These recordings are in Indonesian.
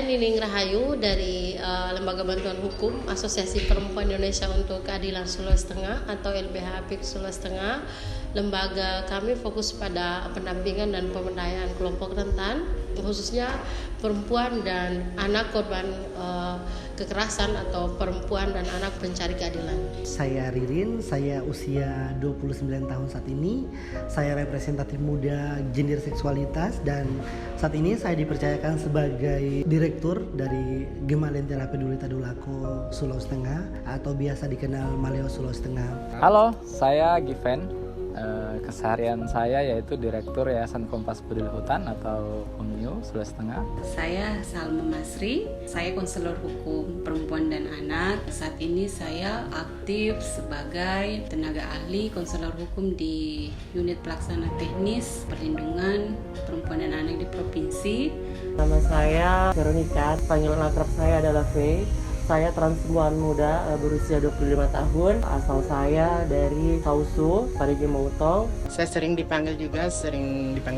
Saya Nining Rahayu dari Lembaga Bantuan Hukum Asosiasi Perempuan Indonesia untuk Keadilan Sulawesi Tengah atau LBH APIK Sulawesi Tengah. Lembaga kami fokus pada pendampingan dan pemberdayaan kelompok rentan, khususnya perempuan dan anak korban kekerasan atau perempuan dan anak pencari keadilan. Saya Ririn, saya usia 29 tahun saat ini. Saya representatif muda gender seksualitas dan saat ini saya dipercayakan sebagai direktur dari Gema Lentera Peduli Tadulako Sulawesi Tengah atau biasa dikenal Maleo Sulawesi Tengah. Halo, saya Given. Keseharian saya yaitu Direktur Yayasan Kompas Peduli Hutan atau Komio Sulawesi Tengah. Saya Salma Masri, saya konselor hukum perempuan dan anak. Saat ini saya aktif sebagai tenaga ahli konselor hukum di unit pelaksana teknis perlindungan perempuan dan anak di provinsi. Nama saya Veronica, panggilan akrab saya adalah V. Saya transpuan muda berusia 25 tahun, asal saya dari Sausu, Parigi Mautong. Saya sering dipanggil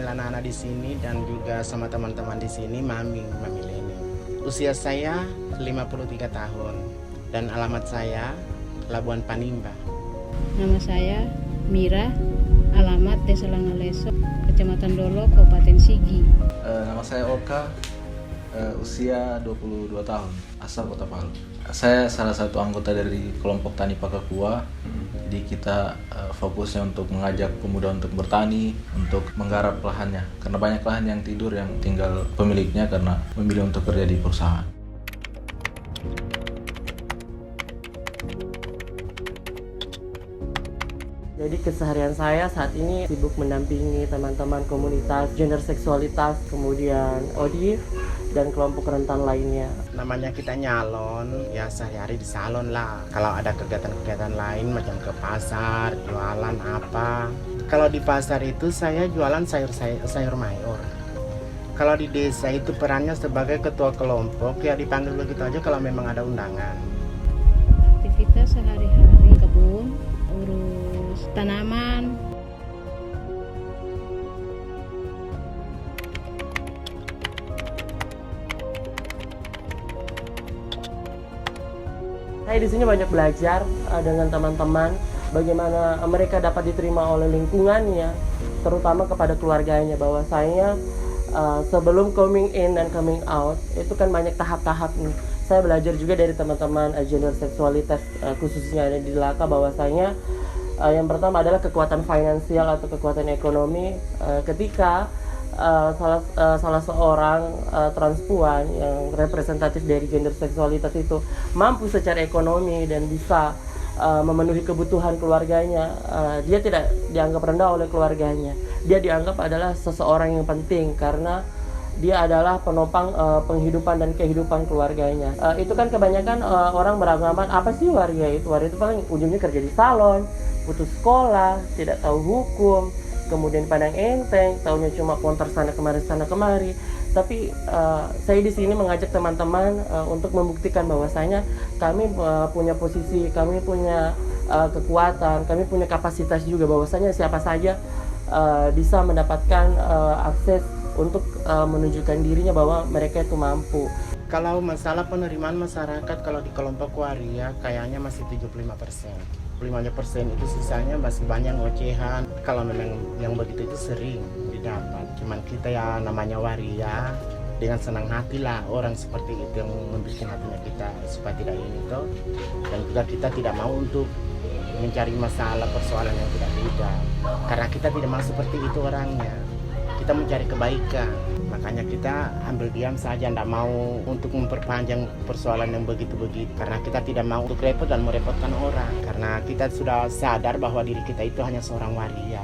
anak-anak di sini dan juga sama teman-teman di sini Mami Leni. Usia saya 53 tahun dan alamat saya Labuan Panimba. Nama saya Mira, alamat Desa Langaleso, Kecamatan Dolo, Kabupaten Sigi. Nama saya Oka, usia 22 tahun, asal Kota Palu. Saya salah satu anggota dari kelompok Tani Pakakua. Jadi kita fokusnya untuk mengajak pemuda untuk bertani, untuk menggarap lahannya. Karena banyak lahan yang tidur yang tinggal pemiliknya karena memilih untuk kerja di perusahaan. Jadi keseharian saya saat ini sibuk mendampingi teman-teman komunitas gender seksualitas, kemudian ODIF, dan kelompok rentan lainnya. Namanya kita nyalon, ya sehari-hari di salon lah. Kalau ada kegiatan-kegiatan lain macam ke pasar, jualan apa. Kalau di pasar itu saya jualan sayur mayor. Kalau di desa itu perannya sebagai ketua kelompok, ya dipanggil begitu aja kalau memang ada undangan. Aktivitas sehari-hari kebun, urus tanaman. Saya di sini banyak belajar dengan teman-teman bagaimana mereka dapat diterima oleh lingkungannya, terutama kepada keluarganya. Bahwasanya sebelum coming in dan coming out itu kan banyak tahap-tahap nih. Saya belajar juga dari teman-teman gender seksualitas khususnya di Laka bahwasanya yang pertama adalah kekuatan finansial atau kekuatan ekonomi ketika salah seorang transpuan yang representatif dari gender seksualitas itu mampu secara ekonomi dan bisa memenuhi kebutuhan keluarganya, dia tidak dianggap rendah oleh keluarganya. Dia dianggap adalah seseorang yang penting karena dia adalah penopang penghidupan dan kehidupan keluarganya. Itu kan kebanyakan orang beranggapan apa sih waria itu? Waria itu paling ujungnya kerja di salon, putus sekolah, tidak tahu hukum, kemudian pandang enteng, taunya cuma konter sana kemari. Tapi saya di sini mengajak teman-teman untuk membuktikan bahwasanya kami punya posisi, kami punya kekuatan, kami punya kapasitas juga, bahwasanya siapa saja bisa mendapatkan akses untuk menunjukkan dirinya bahwa mereka itu mampu. Kalau masalah penerimaan masyarakat kalau di kelompok waria kayaknya masih 75%. 5% itu sisanya masih banyak ocehan. Kalau memang yang begitu itu sering didapat. Cuman kita ya namanya waria, dengan senang hati lah orang seperti itu yang membuat hatinya kita supaya tidak ini toh. Dan juga kita tidak mau untuk mencari masalah persoalan yang tidak beda. Karena kita tidak mau seperti itu orangnya. Kita mencari kebaikan. Makanya kita ambil diam saja, tidak mau untuk memperpanjang persoalan yang begitu-begitu. Karena kita tidak mau untuk repot dan merepotkan orang. Karena kita sudah sadar bahwa diri kita itu hanya seorang waria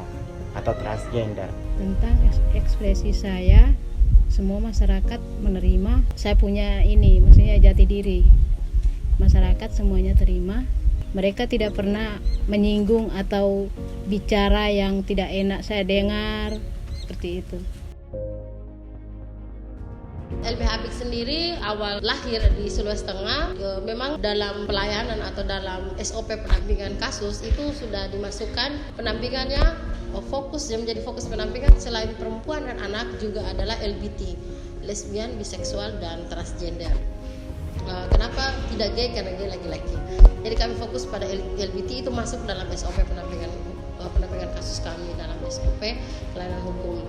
atau transgender. Tentang ekspresi saya, semua masyarakat menerima. Saya punya ini, maksudnya jati diri. Masyarakat semuanya terima. Mereka tidak pernah menyinggung atau bicara yang tidak enak saya dengar, seperti itu. LBH APIK sendiri awal lahir di Sulawesi Tengah, memang dalam pelayanan atau dalam SOP pendampingan kasus itu sudah dimasukkan pendampingannya fokus, yang menjadi fokus pendampingan selain perempuan dan anak juga adalah LBT. lesbian, biseksual, dan transgender. Kenapa tidak gay? Karena gay laki-laki. Jadi kami fokus pada LGBT, itu masuk dalam SOP pendampingan kasus kami dalam SOP pelayanan hukum.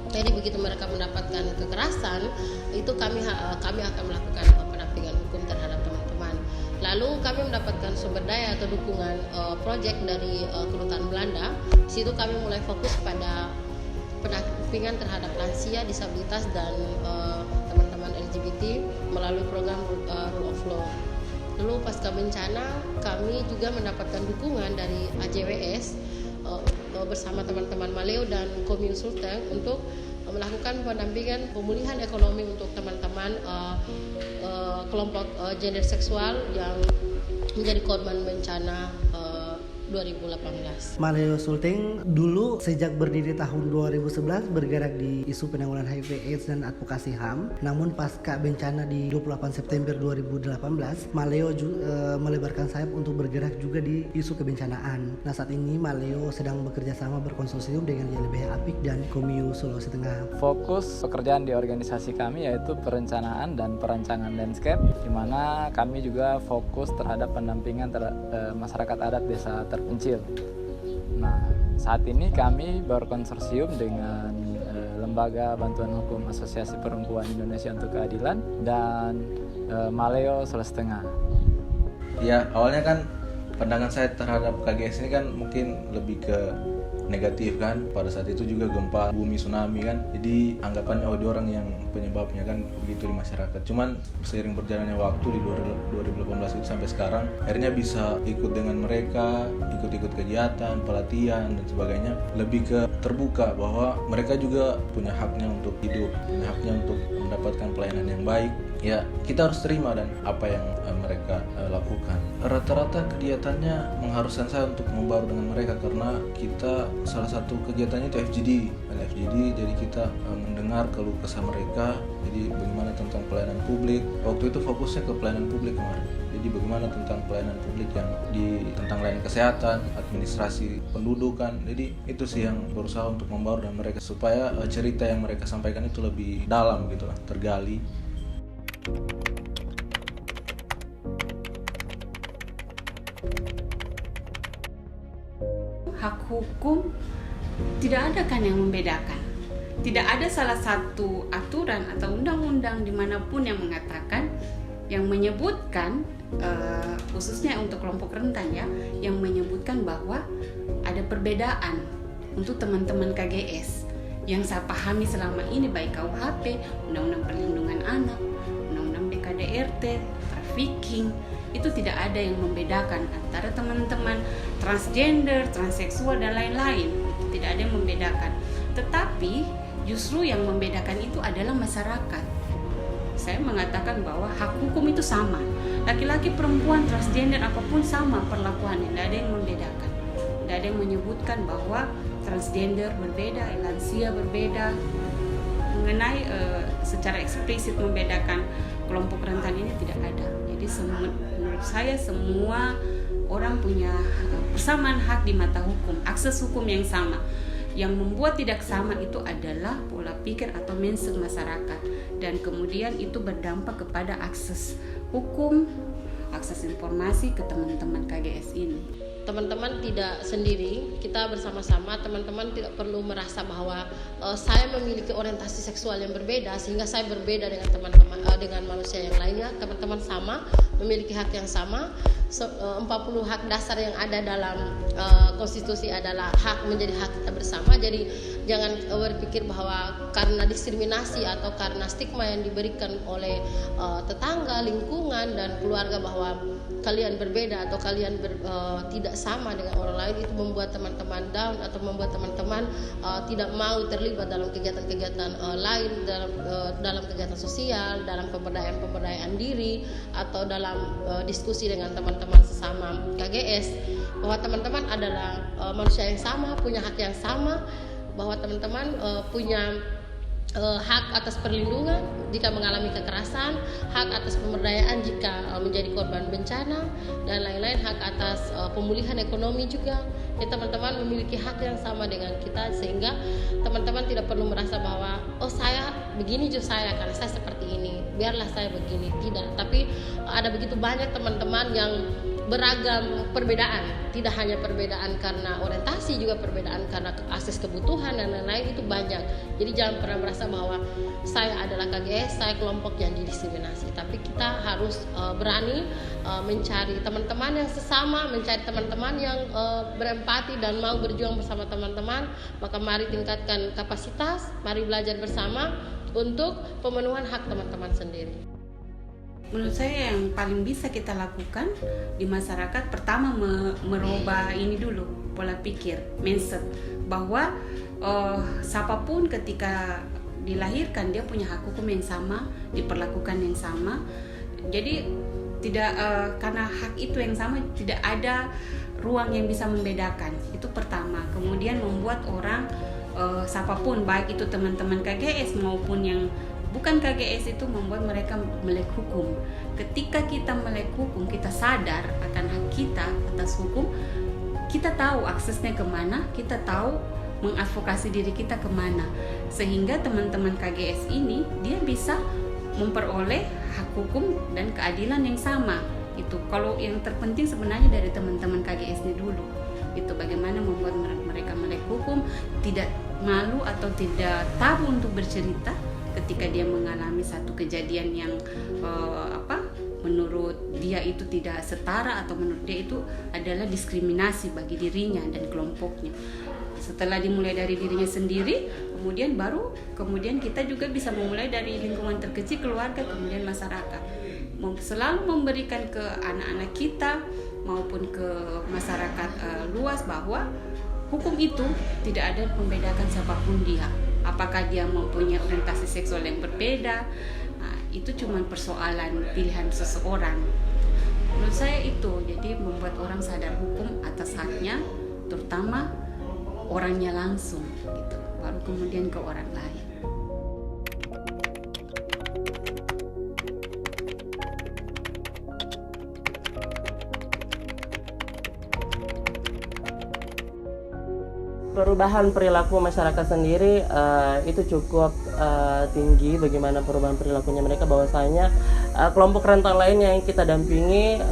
Jadi begitu mereka mendapatkan kekerasan, itu kami akan melakukan pendampingan hukum terhadap teman-teman. Lalu kami mendapatkan sumber daya atau dukungan proyek dari Kedutaan Belanda. Di situ kami mulai fokus pada pendampingan terhadap lansia, disabilitas, dan teman-teman LGBT melalui program Rule of Law. Lalu pasca bencana kami juga mendapatkan dukungan dari AJWS bersama teman-teman Maleo dan Komune Sulteng untuk melakukan pendampingan pemulihan ekonomi untuk teman-teman kelompok gender seksual yang menjadi korban bencana 2018. Maleo Sulteng dulu sejak berdiri tahun 2011 bergerak di isu penanggulangan HIV/AIDS dan advokasi HAM. Namun pasca bencana di 28 September 2018, Maleo melebarkan sayap untuk bergerak juga di isu kebencanaan. Nah, saat ini Maleo sedang bekerja sama berkonsorsium dengan YLBH Apik dan Komio Sulawesi Tengah. Fokus pekerjaan di organisasi kami yaitu perencanaan dan perancangan landscape, di mana kami juga fokus terhadap pendampingan masyarakat adat desa terpencil. Nah, saat ini kami berkonsorsium dengan Lembaga Bantuan Hukum Asosiasi Perempuan Indonesia untuk Keadilan dan Maleo Sulawesi Tengah. Ya, awalnya kan pandangan saya terhadap KGS ini kan mungkin lebih ke negatif kan. Pada saat itu juga gempa bumi, tsunami kan, jadi anggapannya dia orang yang penyebabnya kan begitu di masyarakat. Cuman seiring berjalannya waktu di 2018 itu sampai sekarang, akhirnya bisa ikut dengan mereka, ikut kegiatan, pelatihan dan sebagainya, lebih ke terbuka bahwa mereka juga punya haknya untuk hidup, punya haknya untuk mendapatkan pelayanan yang baik. Ya, kita harus terima dan apa yang mereka lakukan. Rata-rata kegiatannya mengharuskan saya untuk membaur dengan mereka karena kita salah satu kegiatannya itu FGD. Jadi kita mendengar keluh kesah mereka. Jadi bagaimana tentang pelayanan publik. Waktu itu fokusnya ke pelayanan publik kemarin. Jadi bagaimana tentang pelayanan publik yang tentang layanan kesehatan, administrasi pendudukan. Jadi itu sih yang berusaha untuk membaur dengan mereka supaya cerita yang mereka sampaikan itu lebih dalam gitu lah, tergali. Hak hukum tidak ada kan yang membedakan. Tidak ada salah satu aturan atau undang-undang dimanapun yang mengatakan, yang menyebutkan khususnya untuk kelompok rentan ya, yang menyebutkan bahwa ada perbedaan untuk teman-teman KGS. Yang saya pahami selama ini baik KUHP, Undang-Undang Perlindungan Anak, Undang-Undang BKDRT, trafficking, itu tidak ada yang membedakan antara teman-teman transgender, transseksual dan lain-lain. Tidak ada yang membedakan. Tetapi justru yang membedakan itu adalah masyarakat. Saya mengatakan bahwa hak hukum itu sama. Laki-laki, perempuan, transgender apapun sama perlakuannya. Tidak ada yang membedakan. Tidak ada yang menyebutkan bahwa transgender berbeda, lansia berbeda. Mengenai secara eksplisit membedakan kelompok rentan ini tidak ada. Jadi menurut saya semua orang punya persamaan hak di mata hukum, akses hukum yang sama. Yang membuat tidak sama itu adalah pola pikir atau mindset masyarakat, dan kemudian itu berdampak kepada akses hukum, akses informasi ke teman-teman KGS ini. Teman-teman tidak sendiri, kita bersama-sama. Teman-teman tidak perlu merasa bahwa saya memiliki orientasi seksual yang berbeda sehingga saya berbeda dengan teman-teman dengan manusia yang lainnya. Teman-teman sama, memiliki hak yang sama. 40 hak dasar yang ada dalam konstitusi adalah hak, menjadi hak kita bersama. Jadi jangan berpikir bahwa karena diskriminasi atau karena stigma yang diberikan oleh tetangga, lingkungan dan keluarga bahwa kalian berbeda atau kalian tidak sama dengan orang lain, itu membuat teman-teman down atau membuat teman-teman tidak mau terlibat dalam kegiatan-kegiatan lain, dalam kegiatan sosial, dalam pemberdayaan diri atau dalam diskusi dengan teman-teman sesama KGS, bahwa teman-teman adalah manusia yang sama, punya hak yang sama, bahwa teman-teman punya hak atas perlindungan jika mengalami kekerasan, hak atas pemberdayaan jika menjadi korban bencana, dan lain-lain, hak atas pemulihan ekonomi juga. Ya, teman-teman memiliki hak yang sama dengan kita, sehingga teman-teman tidak perlu merasa bahwa oh saya begini justru saya karena saya seperti ini, biarlah saya begini. Tidak, tapi ada begitu banyak teman-teman yang beragam perbedaan, tidak hanya perbedaan karena orientasi, juga perbedaan karena akses kebutuhan dan lain-lain, itu banyak. Jadi jangan pernah merasa bahwa saya adalah KGS, saya kelompok yang didiskriminasi, tapi kita harus berani mencari teman-teman yang sesama, mencari teman-teman yang berempati dan mau berjuang bersama teman-teman. Maka mari tingkatkan kapasitas, mari belajar bersama untuk pemenuhan hak teman-teman sendiri. Menurut saya yang paling bisa kita lakukan di masyarakat, pertama merubah ini dulu, pola pikir, mindset, bahwa siapapun ketika dilahirkan dia punya hak hukum yang sama, diperlakukan yang sama. Jadi tidak karena hak itu yang sama, tidak ada ruang yang bisa membedakan. Itu pertama. Kemudian membuat orang siapapun, baik itu teman-teman KGS maupun yang bukan KGS, itu membuat mereka melek hukum. Ketika kita melek hukum, kita sadar akan hak kita atas hukum, kita tahu aksesnya kemana, kita tahu mengadvokasi diri kita kemana, sehingga teman-teman KGS ini dia bisa memperoleh hak hukum dan keadilan yang sama. Itu kalau yang terpenting sebenarnya dari teman-teman KGS ini dulu, itu bagaimana membuat mereka melek hukum, tidak malu atau tidak tabu untuk bercerita ketika dia mengalami satu kejadian yang menurut dia itu tidak setara, atau menurut dia itu adalah diskriminasi bagi dirinya dan kelompoknya. Setelah dimulai dari dirinya sendiri, kemudian kita juga bisa memulai dari lingkungan terkecil, keluarga, kemudian masyarakat. Selalu memberikan ke anak-anak kita maupun ke masyarakat luas bahwa hukum itu tidak ada membedakan siapapun dia. Apakah dia mempunyai orientasi seksual yang berbeda, itu cuma persoalan pilihan seseorang. Menurut saya itu, jadi membuat orang sadar hukum atas haknya, terutama orangnya langsung, gitu. Baru kemudian ke orang lain. Perubahan perilaku masyarakat sendiri itu cukup tinggi. Bagaimana perubahan perilakunya mereka, bahwasanya kelompok rentan lainnya yang kita dampingi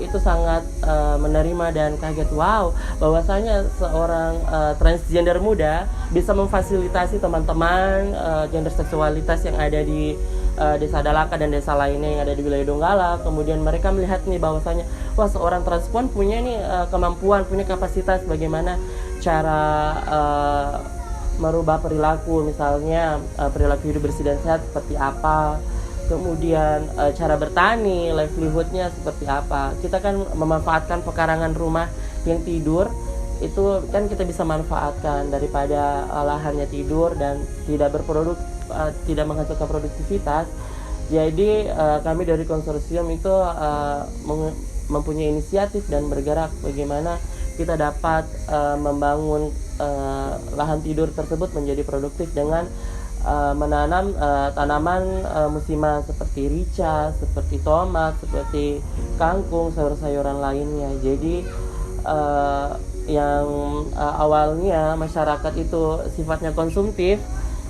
itu sangat menerima dan kaget, wow, bahwasanya seorang transgender muda bisa memfasilitasi teman-teman gender seksualitas yang ada di Desa Dalaka dan desa lainnya yang ada di wilayah Donggala. Kemudian mereka melihat nih bahwasanya wah, seorang transpuan punya nih kemampuan, punya kapasitas bagaimana cara merubah perilaku, misalnya perilaku hidup bersih dan sehat seperti apa, kemudian cara bertani, livelihoodnya seperti apa. Kita kan memanfaatkan pekarangan rumah yang tidur, itu kan kita bisa manfaatkan daripada lahannya tidur dan tidak menghasilkan produktivitas. Jadi kami dari konsorsium itu mempunyai inisiatif dan bergerak bagaimana kita dapat membangun lahan tidur tersebut menjadi produktif dengan menanam tanaman musiman seperti rica, seperti tomat, seperti kangkung, sayur-sayuran lainnya. Jadi yang awalnya masyarakat itu sifatnya konsumtif,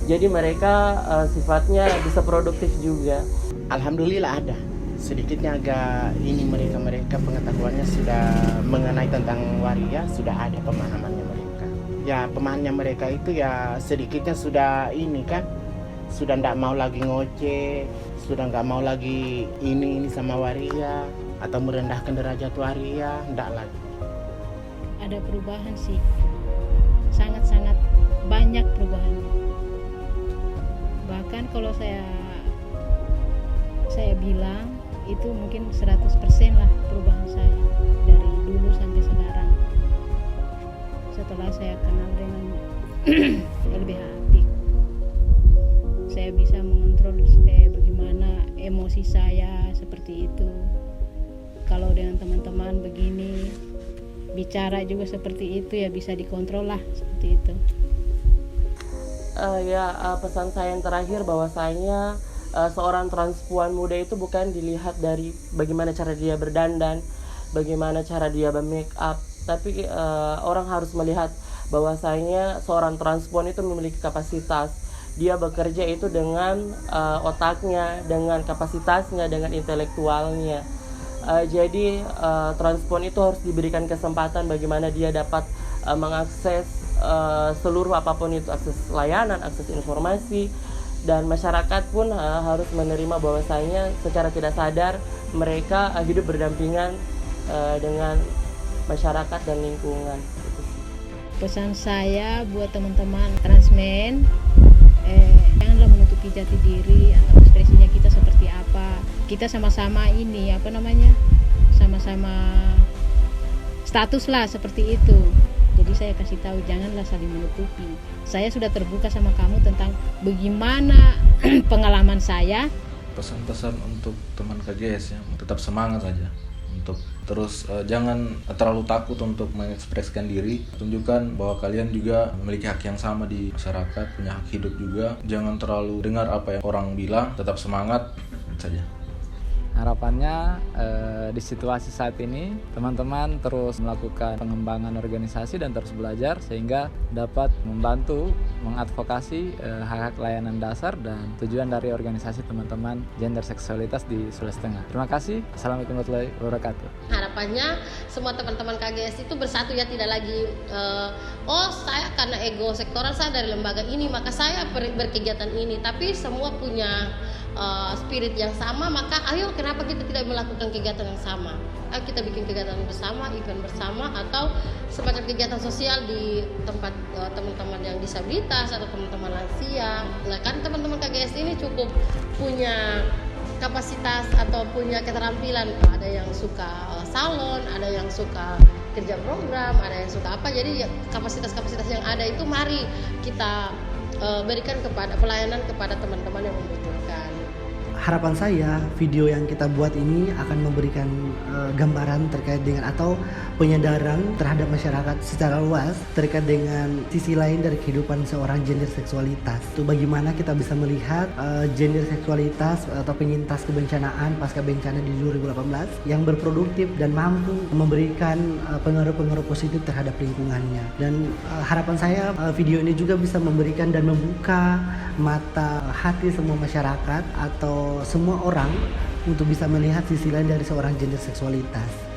jadi mereka sifatnya bisa produktif juga. Alhamdulillah ada. Sedikitnya agak ini mereka pengetahuannya sudah mengenai tentang waria, sudah ada pemahamannya mereka. Ya pemahamannya mereka itu ya sedikitnya sudah ini kan, sudah tidak mau lagi ngoceh, sudah nggak mau lagi ini sama waria atau merendahkan derajat waria, tidak lagi. Ada perubahan sih, sangat-sangat banyak perubahannya. Bahkan kalau saya bilang itu mungkin 100% lah perubahan saya dari dulu sampai sekarang. Setelah saya kenal dengan LBH Apik, saya bisa mengontrol bagaimana emosi saya seperti itu. Kalau dengan teman-teman begini, bicara juga seperti itu ya bisa dikontrol lah seperti itu. pesan saya yang terakhir bahwasanya seorang transpuan muda itu bukan dilihat dari bagaimana cara dia berdandan, bagaimana cara dia bermake up, tapi orang harus melihat bahwasanya seorang transpuan itu memiliki kapasitas. Dia bekerja itu dengan otaknya, dengan kapasitasnya, dengan intelektualnya. Jadi transpuan itu harus diberikan kesempatan bagaimana dia dapat mengakses seluruh apapun itu, akses layanan, akses informasi. Dan masyarakat pun harus menerima bahwasanya secara tidak sadar mereka hidup berdampingan dengan masyarakat dan lingkungan. Pesan saya buat teman-teman transmen, janganlah menutupi jati diri atau ekspresinya kita seperti apa. Kita sama-sama ini sama-sama status lah seperti itu. Jadi saya kasih tahu, janganlah saling menutupi. Saya sudah terbuka sama kamu tentang bagaimana pengalaman saya. Pesan-pesan untuk teman KGS ya, tetap semangat saja. Untuk terus jangan terlalu takut untuk mengekspresikan diri. Tunjukkan bahwa kalian juga memiliki hak yang sama di masyarakat, punya hak hidup juga. Jangan terlalu dengar apa yang orang bilang, tetap semangat saja. Harapannya di situasi saat ini teman-teman terus melakukan pengembangan organisasi dan terus belajar sehingga dapat membantu mengadvokasi hak-hak layanan dasar dan tujuan dari organisasi teman-teman gender seksualitas di Sulawesi Tengah. Terima kasih. Assalamualaikum warahmatullahi wabarakatuh. Harapannya semua teman-teman KGS itu bersatu ya, tidak lagi saya karena ego sektoral, saya dari lembaga ini maka saya berkegiatan ini, tapi semua punya spirit yang sama. Maka ayo, kenapa kita tidak melakukan kegiatan yang sama? Ayo kita bikin kegiatan bersama, event bersama, atau semacam kegiatan sosial di tempat teman-teman yang disabilitas atau teman-teman lansia. Nah, kan teman-teman KGS ini cukup punya kapasitas atau punya keterampilan. Ada yang suka salon, ada yang suka kerja program, ada yang suka apa. Jadi kapasitas-kapasitas yang ada itu mari kita berikan kepada pelayanan kepada teman-teman yang membutuhkan. Harapan saya video yang kita buat ini akan memberikan gambaran terkait dengan atau penyadaran terhadap masyarakat secara luas terkait dengan sisi lain dari kehidupan seorang gender seksualitas. Itu bagaimana kita bisa melihat gender seksualitas atau penyintas kebencanaan pasca bencana di 2018 yang berproduktif dan mampu memberikan pengaruh-pengaruh positif terhadap lingkungannya. Dan harapan saya video ini juga bisa memberikan dan membuka mata hati semua masyarakat atau semua orang untuk bisa melihat sisi lain dari seorang gender seksualitas.